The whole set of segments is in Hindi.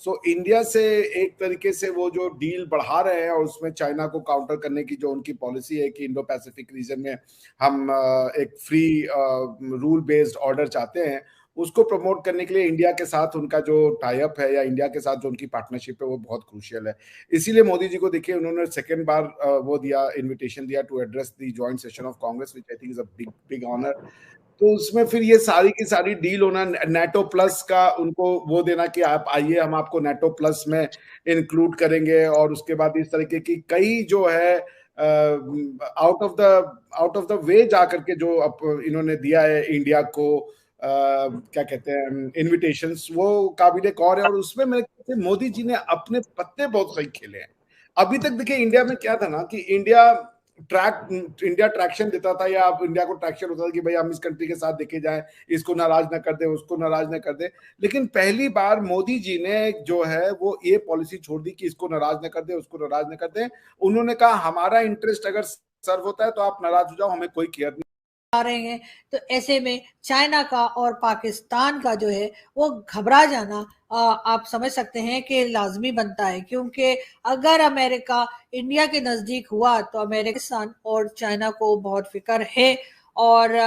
सो इंडिया से एक तरीके से वो जो डील बढ़ा रहे हैं और उसमें चाइना को काउंटर करने की जो उनकी पॉलिसी है कि इंडो पैसिफिक रीजन में हम एक फ्री रूल बेस्ड ऑर्डर चाहते हैं, उसको प्रमोट करने के लिए इंडिया के साथ उनका जो टाई अप है या इंडिया के साथ जो उनकी पार्टनरशिप है वो बहुत क्रूशियल है। इसीलिए मोदी जी को देखिए उन्होंने सेकेंड बार वो दिया, इन्विटेशन दिया to address the joint session of Congress, which I think is a big big honour. तो उसमें फिर ये सारी की सारी डील होना, नेटो प्लस का उनको वो देना कि आप आइए हम आपको नेटो प्लस में इंक्लूड करेंगे, और उसके बाद इस तरीके की कई जो है आउट ऑफ द वे जाकर के जो इन्होंने दिया है इंडिया को क्या कहते हैं इनविटेशंस, वो काबिल गौर है। और उसमें मेरे ख्याल से मोदी जी ने अपने पत्ते बहुत सही खेले हैं। अभी तक देखिए इंडिया में क्या था ना कि इंडिया ट्रैक्शन देता था, या इंडिया को ट्रैक्शन होता था कि भाई हम इस कंट्री के साथ देखे जाएं, इसको नाराज ना कर दे, उसको नाराज ना कर दे। लेकिन पहली बार मोदी जी ने जो है वो ये पॉलिसी छोड़ दी कि इसको नाराज ना कर दे, उसको नाराज ना कर दे। उन्होंने कहा हमारा इंटरेस्ट अगर सर्व होता है तो आप नाराज हो जाओ, हमें कोई केयर नहीं आ रहे हैं। तो ऐसे में चाइना का और पाकिस्तान का जो है वो घबरा जाना आप समझ सकते हैं कि लाजमी बनता है, क्योंकि अगर अमेरिका इंडिया के नजदीक हुआ तो अमेरिका और चाइना को बहुत फिक्र है। और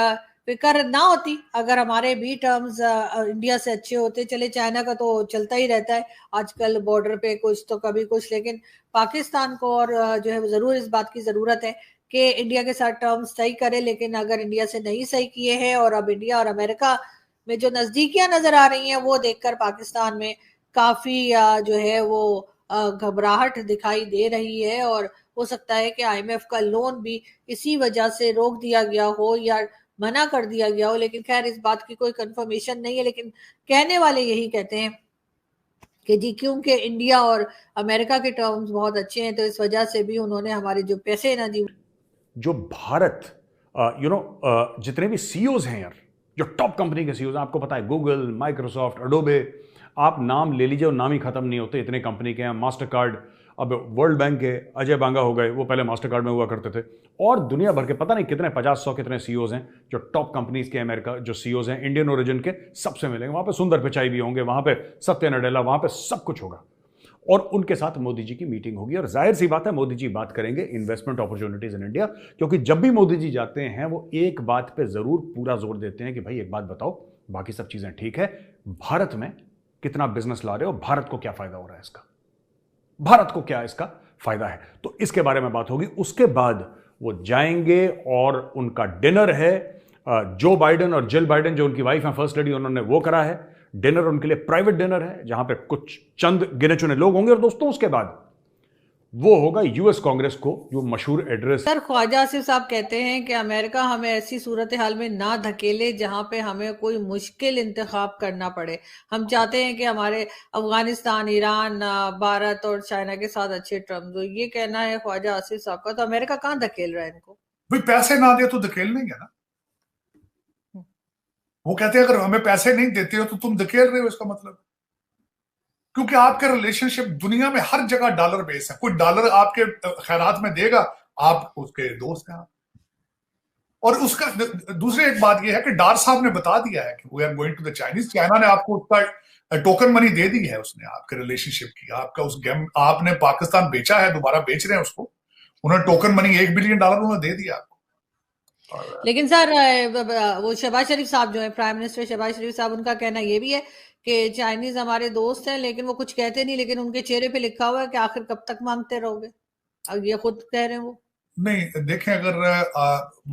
फिक्र ना होती अगर हमारे भी टर्म्स इंडिया से अच्छे होते, चले चाइना का तो चलता ही रहता है आजकल बॉर्डर पे कुछ तो कभी कुछ, लेकिन पाकिस्तान को और जो है जरूर इस बात की जरूरत है कि इंडिया के साथ टर्म्स सही करे। लेकिन अगर इंडिया से नहीं सही किए हैं और अब इंडिया और अमेरिका में जो नजदीकियां नजर आ रही हैं वो देखकर पाकिस्तान में काफी जो है वो घबराहट दिखाई दे रही है। और हो सकता है कि आईएमएफ का लोन भी इसी वजह से रोक दिया गया हो या मना कर दिया गया हो। लेकिन खैर इस बात की कोई कंफर्मेशन नहीं है, लेकिन कहने वाले यही कहते हैं कि जी क्योंकि इंडिया और अमेरिका के टर्म्स बहुत अच्छे हैं तो इस वजह से भी उन्होंने हमारे जो पैसे ना जी जो भारत जितने भी सीईओज हैं यार, जो टॉप कंपनी के सीईओज हैं, आपको पता है गूगल, माइक्रोसॉफ्ट, अडोबे, आप नाम ले लीजिए और नाम ही खत्म नहीं होते, इतने कंपनी के हैं। मास्टर कार्ड, अब वर्ल्ड बैंक के अजय बांगा हो गए, वो पहले मास्टर कार्ड में हुआ करते थे। और दुनिया भर के पता नहीं कितने 50-100 कितने सीईओज हैं जो टॉप कंपनीज के अमेरिका जो सीईओज हैं इंडियन ओरिजिन के, सबसे मिलेंगे वहां पे। सुंदर पिचाई भी होंगे वहां पे, सत्य नडेला, वहां पे सब कुछ होगा। और उनके साथ मोदी जी की मीटिंग होगी और जाहिर सी बात है मोदी जी बात करेंगे इन्वेस्टमेंट अपॉर्चुनिटीज इन इंडिया, क्योंकि जब भी मोदी जी जाते हैं वो एक बात पे जरूर पूरा जोर देते हैं कि भाई एक बात बताओ, बाकी सब चीजें ठीक है, भारत में कितना बिजनेस ला रहे हो, भारत को क्या फायदा हो रहा है इसका, भारत को क्या इसका फायदा है। तो इसके बारे में बात होगी। उसके बाद वो जाएंगे और उनका डिनर है, जो बाइडेन और जिल बाइडेन जो उनकी वाइफ है फर्स्ट लेडी, उन्होंने वो करा है डिनर, उनके लिए प्राइवेट डिनर है जहां पे कुछ चंद गिने चुने लोग होंगे। और दोस्तों उसके बाद वो होगा यूएस कांग्रेस को जो मशहूर एड्रेस। सर ख्वाजा आसिफ साहब कहते हैं कि अमेरिका हमें ऐसी सूरत हाल में ना धकेले जहां पे हमें कोई मुश्किल इंतखाब करना पड़े। हम चाहते हैं कि हमारे अफगानिस्तान, ईरान, भारत और चाइना के साथ अच्छे टर्म्स हो। ये कहना है ख्वाजा आसिफ साहब का। तो अमेरिका कहाँ धकेल रहा है इनको? भाई पैसे ना दे तो धकेल नहीं है ना। वो कहते हैं अगर हमें पैसे नहीं देते हो तो तुम धकेल रहे हो, इसका मतलब। क्योंकि आपके रिलेशनशिप दुनिया में हर जगह डॉलर बेस है। कोई डॉलर आपके खैरात में देगा, आप उसके दोस्त हैं। और उसका दूसरी एक बात यह है कि डार साहब ने बता दिया है कि we are going to the Chinese. China ने आपको उसका टोकन मनी दे दी है, उसने आपके रिलेशनशिप की, आपका उस गेम, आपने पाकिस्तान बेचा है, दोबारा बेच रहे हैं उसको, उन्होंने टोकन मनी $1 बिलियन उन्होंने दे दिया आपको। लेकिन सर वो शहबाज शरीफ साहब जो है, प्राइम मिनिस्टर शहबाज शरीफ साहब, उनका कहना ये भी है कि चाइनीज हमारे दोस्त हैं, लेकिन वो कुछ कहते नहीं, लेकिन उनके चेहरे पे लिखा हुआ है कि आखिर कब तक मांगते रहोगे। अब ये खुद कह रहे हैं वो। नहीं देखें, अगर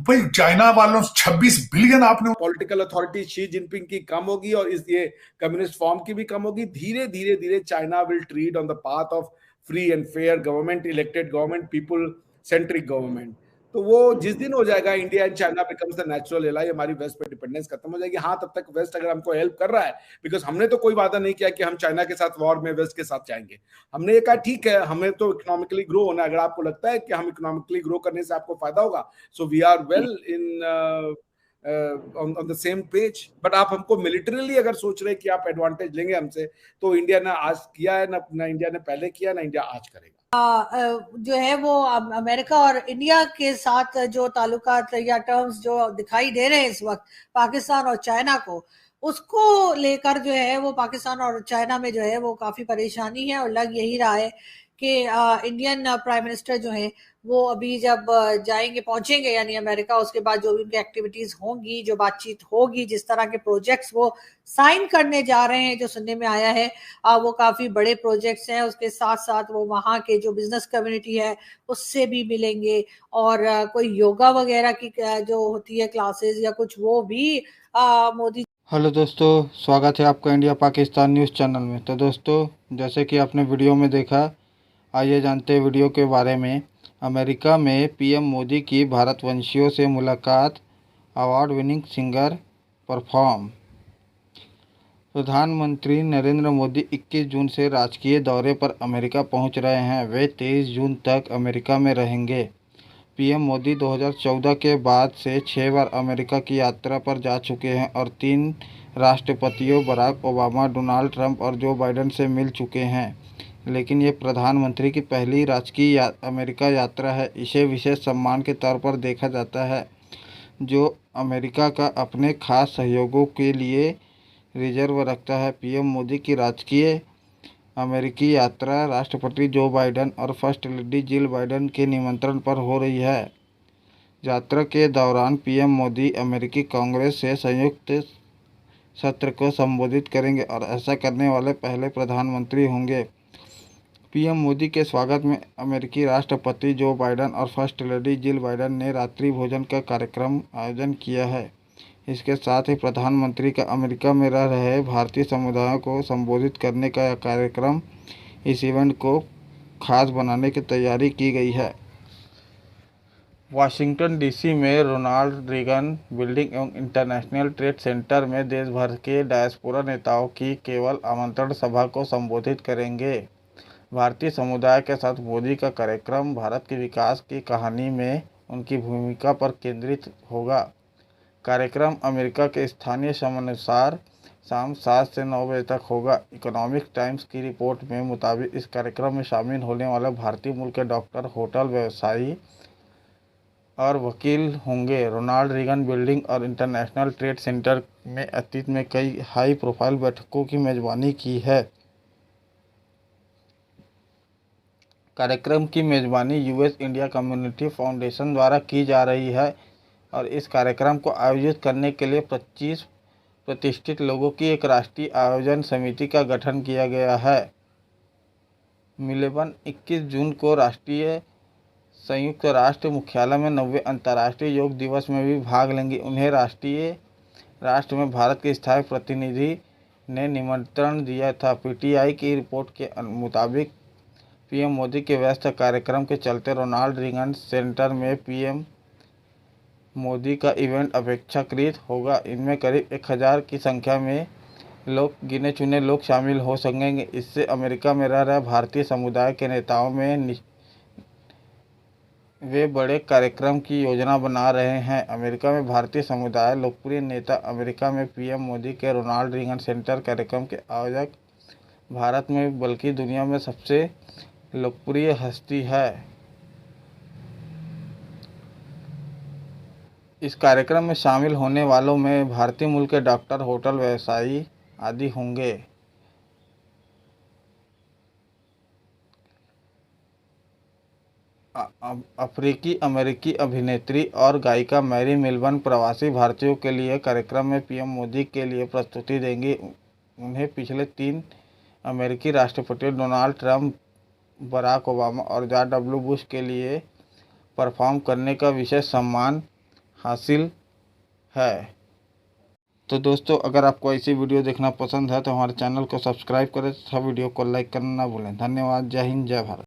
भाई चाइना वालों 26 बिलियन आपने, पॉलिटिकल अथॉरिटी शी जिनपिंग की कम होगी और इस ये कम्युनिस्ट फॉर्म की भी कम होगी। धीरे धीरे धीरे China will tread on the path of free and fair government, elected government, people centric government. तो वो जिस दिन हो जाएगा India and China becomes the natural ally, हमारी वेस्ट पे डिपेंडेंस खत्म हो जाएगी। हाँ, तब तक वेस्ट अगर हमको हेल्प कर रहा है, बिकॉज हमने तो कोई वादा नहीं किया कि हम चाइना के साथ वॉर में वेस्ट के साथ जाएंगे। हमने ये कहा ठीक है, हमें तो इकोनॉमिकली ग्रो होना है। अगर आपको लगता है कि हम इकोनॉमिकली ग्रो करने से आपको फायदा होगा, so we are well in on the same page। But आप हमको मिलिटरीली अगर सोच रहे हैं कि आप एडवांटेज लेंगे हमसे, तो इंडिया ने आज किया है ना इंडिया ने पहले किया, ना इंडिया आज करेगा। जो है वो अमेरिका और इंडिया के साथ जो ताल्लुकात या टर्म्स जो दिखाई दे रहे हैं इस वक्त पाकिस्तान और चाइना को, उसको लेकर जो है वो पाकिस्तान और चाइना में जो है वो काफ़ी परेशानी है, और लग यही रहा है कि इंडियन प्राइम मिनिस्टर जो है वो अभी जब जाएंगे, पहुंचेंगे यानी अमेरिका, उसके बाद जो भी उनकी एक्टिविटीज होंगी, जो बातचीत होगी, जिस तरह के प्रोजेक्ट्स वो साइन करने जा रहे हैं, जो सुनने में आया है वो काफ़ी बड़े प्रोजेक्ट्स हैं। उसके साथ साथ वो वहाँ के जो बिजनेस कम्युनिटी है उससे भी मिलेंगे, और कोई योगा वगैरह की जो होती है क्लासेस या कुछ, वो भी मोदी। हेलो दोस्तों, स्वागत है आपका इंडिया पाकिस्तान न्यूज़ चैनल में। तो दोस्तों, जैसे कि आपने वीडियो में देखा, आइए जानते हैं वीडियो के बारे में। अमेरिका में पीएम मोदी की भारतवंशियों से मुलाकात, अवार्ड विनिंग सिंगर परफॉर्म। प्रधानमंत्री नरेंद्र मोदी 21 जून से राजकीय दौरे पर अमेरिका पहुंच रहे हैं। वे 23 जून तक अमेरिका में रहेंगे। पीएम मोदी 2014 के बाद से 6 बार अमेरिका की यात्रा पर जा चुके हैं और 3 राष्ट्रपतियों बराक ओबामा, डोनाल्ड ट्रंप और जो बाइडेन से मिल चुके हैं। लेकिन ये प्रधानमंत्री की पहली राजकीय अमेरिका यात्रा है। इसे विशेष सम्मान के तौर पर देखा जाता है, जो अमेरिका का अपने खास सहयोगों के लिए रिजर्व रखता है। पीएम मोदी की राजकीय अमेरिकी यात्रा राष्ट्रपति जो बाइडेन और फर्स्ट लेडी जिल बाइडेन के निमंत्रण पर हो रही है। यात्रा के दौरान पीएम मोदी अमेरिकी कांग्रेस से संयुक्त सत्र को संबोधित करेंगे और ऐसा करने वाले पहले प्रधानमंत्री होंगे। पीएम मोदी के स्वागत में अमेरिकी राष्ट्रपति जो बाइडेन और फर्स्ट लेडी जिल बाइडेन ने रात्रि भोजन का कार्यक्रम आयोजन किया है। इसके साथ ही प्रधानमंत्री का अमेरिका में रह रहे भारतीय समुदायों को संबोधित करने का यह कार्यक्रम, इस इवेंट को खास बनाने की तैयारी की गई है। वाशिंगटन डीसी में रोनाल्ड रीगन बिल्डिंग एवं इंटरनेशनल ट्रेड सेंटर में देश भर के डायस्पोरा नेताओं की केवल आमंत्रण सभा को संबोधित करेंगे। भारतीय समुदाय के साथ मोदी का कार्यक्रम भारत के विकास की कहानी में उनकी भूमिका पर केंद्रित होगा। कार्यक्रम अमेरिका के स्थानीय समयानुसार शाम 7 से 9 बजे तक होगा। इकोनॉमिक टाइम्स की रिपोर्ट में मुताबिक इस कार्यक्रम में शामिल होने वाले भारतीय मूल के डॉक्टर, होटल व्यवसायी और वकील होंगे। रोनाल्ड रीगन बिल्डिंग और इंटरनेशनल ट्रेड सेंटर में अतीत में कई हाई प्रोफाइल बैठकों की मेजबानी की है। कार्यक्रम की मेजबानी यूएस इंडिया कम्युनिटी फाउंडेशन द्वारा की जा रही है और इस कार्यक्रम को आयोजित करने के लिए 25 प्रतिष्ठित लोगों की एक राष्ट्रीय आयोजन समिति का गठन किया गया है। मिलेबन 21 जून को राष्ट्रीय संयुक्त राष्ट्र मुख्यालय में 90वें अंतर्राष्ट्रीय योग दिवस में भी भाग लेंगे। उन्हें राष्ट्र में भारत के स्थायी प्रतिनिधि ने निमंत्रण दिया था। पीटीआई की रिपोर्ट के मुताबिक पीएम मोदी के व्यस्त कार्यक्रम के चलते रोनाल्ड रीगन सेंटर में पीएम मोदी का इवेंट अपेक्षाकृत होगा। इनमें करीब 1000 की संख्या में गिने चुने लोग शामिल हो सकेंगे। इससे अमेरिका में रह रहे भारतीय समुदाय के नेताओं में वे बड़े कार्यक्रम की योजना बना रहे हैं। अमेरिका में भारतीय समुदाय लोकप्रिय नेता अमेरिका में पीएम मोदी के रोनाल्ड रीगन सेंटर कार्यक्रम के आयोजक भारत में बल्कि दुनिया में सबसे लोकप्रिय हस्ती है। इस कार्यक्रम में शामिल होने वालों में भारतीय मूल के डॉक्टर, होटल व्यवसायी आदि होंगे। अफ्रीकी अमेरिकी अभिनेत्री और गायिका मैरी मिलबर्न प्रवासी भारतीयों के लिए कार्यक्रम में पीएम मोदी के लिए प्रस्तुति देंगी। उन्हें पिछले 3 अमेरिकी राष्ट्रपतियों डोनाल्ड ट्रंप, बराक ओबामा और जॉर्ज डब्ल्यू बुश के लिए परफॉर्म करने का विशेष सम्मान हासिल है। तो दोस्तों, अगर आपको ऐसी वीडियो देखना पसंद है तो हमारे चैनल को सब्सक्राइब करें तथा वीडियो को लाइक करना ना भूलें। धन्यवाद। जय हिंद, जय भारत।